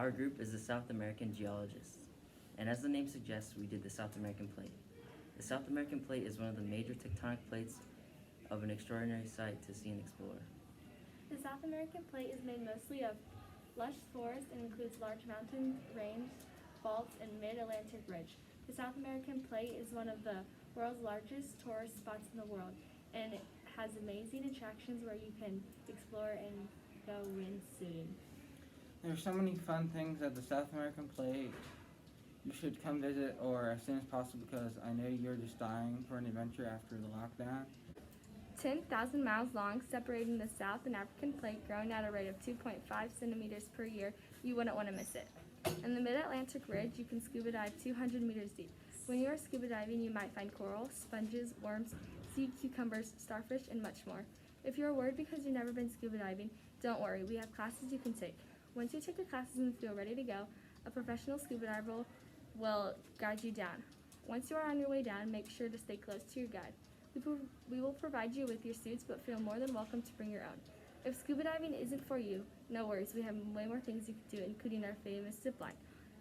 Our group is the South American Geologists, and as the name suggests, we did the South American Plate. The South American Plate is one of the major tectonic plates of an extraordinary sight to see and explore. The South American Plate is made mostly of lush forest and includes large mountain range, faults, and mid-Atlantic ridge. The South American Plate is one of the world's largest tourist spots in the world, and it has amazing attractions where you can explore and go windsurfing. There's so many fun things at the South American Plate. You should come visit or as soon as possible because I know you're just dying for an adventure after the lockdown. 10,000 miles long, separating the South and African Plate, growing at a rate of 2.5 centimeters per year. You wouldn't want to miss it. In the Mid-Atlantic Ridge, you can scuba dive 200 meters deep. When you are scuba diving, you might find coral, sponges, worms, sea cucumbers, starfish, and much more. If you're worried because you've never been scuba diving, don't worry, we have classes you can take. Once you take the classes and feel ready to go, a professional scuba diver will guide you down. Once you are on your way down, make sure to stay close to your guide. We will provide you with your suits, but feel more than welcome to bring your own. If scuba diving isn't for you, no worries, we have way more things you can do, including our famous zip line.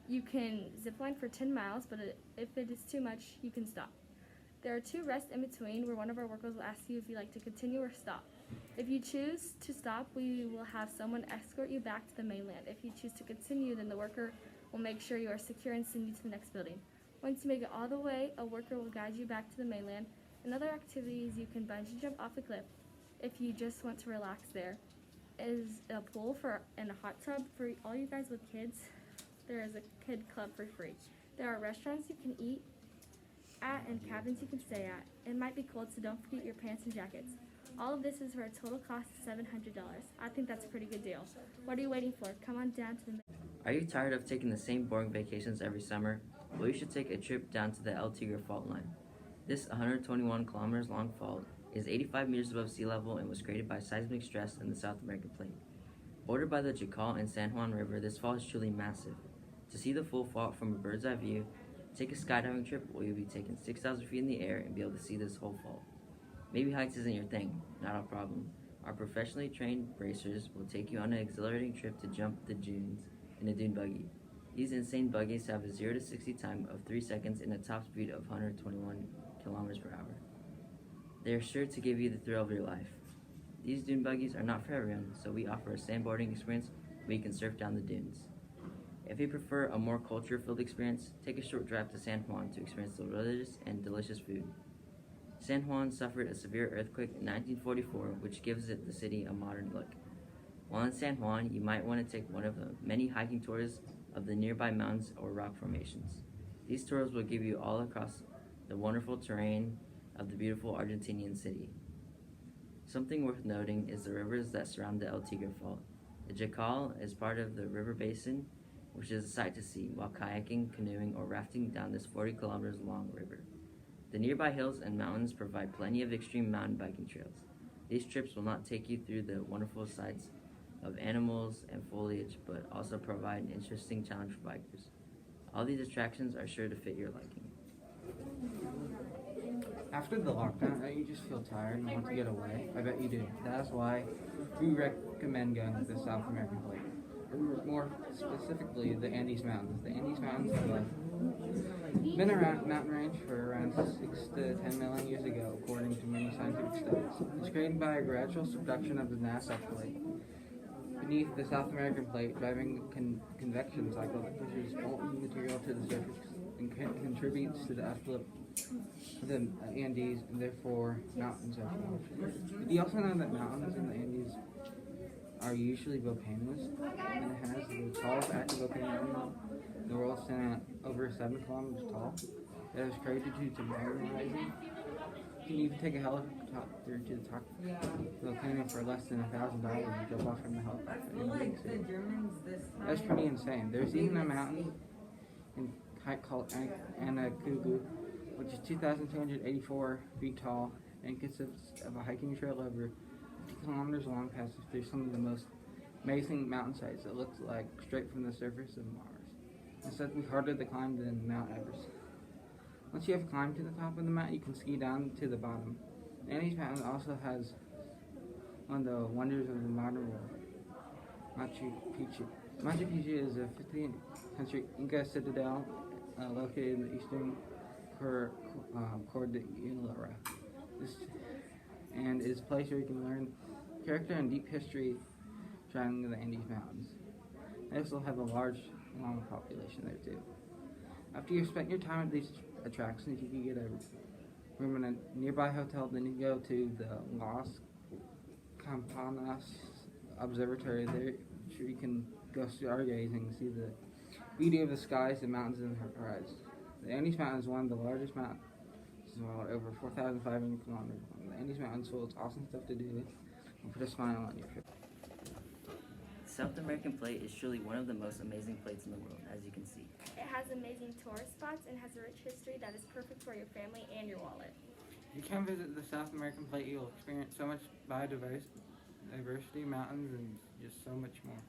You can zip line for 10 miles, but if it is too much, you can stop. There are 2 rests in between where one of our workers will ask you if you'd like to continue or stop. If you choose to stop, we will have someone escort you back to the mainland. If you choose to continue, then the worker will make sure you are secure and send you to the next building. Once you make it all the way, a worker will guide you back to the mainland. In other activities, you can bungee jump off a cliff if you just want to relax. There is a pool and a hot tub for all you guys with kids. There is a kid club for free. There are restaurants you can eat at and cabins you can stay at. It might be cold, so don't forget your pants and jackets. All of this is for a total cost of $700. I think that's a pretty good deal. What are you waiting for? Come on down to the... Are you tired of taking the same boring vacations every summer? Well, you should take a trip down to the El Tigre fault line. This 121 kilometers long fault is 85 meters above sea level and was created by seismic stress in the South American Plate. Bordered by the Chacal and San Juan River, this fault is truly massive. To see the full fault from a bird's eye view, take a skydiving trip where you'll be taken 6,000 feet in the air and be able to see this whole fault. Maybe heights isn't your thing, not a problem. Our professionally trained racers will take you on an exhilarating trip to jump the dunes in a dune buggy. These insane buggies have a 0 to 60 time of 3 seconds and a top speed of 121 kilometers per hour. They are sure to give you the thrill of your life. These dune buggies are not for everyone, so we offer a sandboarding experience where you can surf down the dunes. If you prefer a more culture-filled experience, take a short drive to San Juan to experience the religious and delicious food. San Juan suffered a severe earthquake in 1944, which gives it the city a modern look. While in San Juan, you might want to take one of the many hiking tours of the nearby mountains or rock formations. These tours will give you all across the wonderful terrain of the beautiful Argentinian city. Something worth noting is the rivers that surround the El Tigre Fault. The Chacal is part of the river basin, which is a sight to see while kayaking, canoeing, or rafting down this 40 kilometers long river. The nearby hills and mountains provide plenty of extreme mountain biking trails. These trips will not take you through the wonderful sights of animals and foliage, but also provide an interesting challenge for bikers. All these attractions are sure to fit your liking. After the lockdown, don't you just feel tired and want to get away? I bet you do. That's why we recommend going to the South American Plate. More specifically, the Andes Mountains. The Andes Mountains have been around mountain range for around 6 to 10 million years ago, according to many scientific studies. It's created by a gradual subduction of the Nazca Plate. Beneath the South American Plate, driving convection cycle that pushes molten material to the surface and contributes to the uplift of the Andes, and therefore mountains are formed. Do you also know that mountains in the Andes are usually volcanoes, and it has the tallest active volcano in the world, standing at over 7 kilometers tall, that is created due to magma rising. You can even take a helicopter to the top of the volcano for less than $1,000 and jump off from the helicopter in New York City. That's pretty insane. There's even a mountain in hike called Anacugu, which is 2,284 feet tall and consists of a hiking trail over 50 kilometers long, passes through some of the most amazing mountain sites that looks like straight from the surface of Mars. It's said to be harder to climb than Mount Everest. Once you have climbed to the top of the mountain, you can ski down to the bottom. Andes Mountain also has one of the wonders of the modern world, Machu Picchu. Machu Picchu is a 15th century Inca citadel located in the eastern Cordillera. And is a place where you can learn character and deep history surrounding the Andes Mountains. They also have a large Hmong population there too. After you spend your time at these attractions, you can get a room in a nearby hotel. Then you can go to the Las Campanas Observatory. There you can go stargazing and see the beauty of the skies, the mountains, and the horizon. The Andes Mountains is one of the largest mountains in the world, over 4,500 kilometers long. The Andes Mountains full of awesome stuff to do and put a smile on your face. South American Plate is truly one of the most amazing plates in the world, as you can see. It has amazing tourist spots and has a rich history that is perfect for your family and your wallet. If you come visit the South American Plate, you'll experience so much biodiversity, mountains, and just so much more.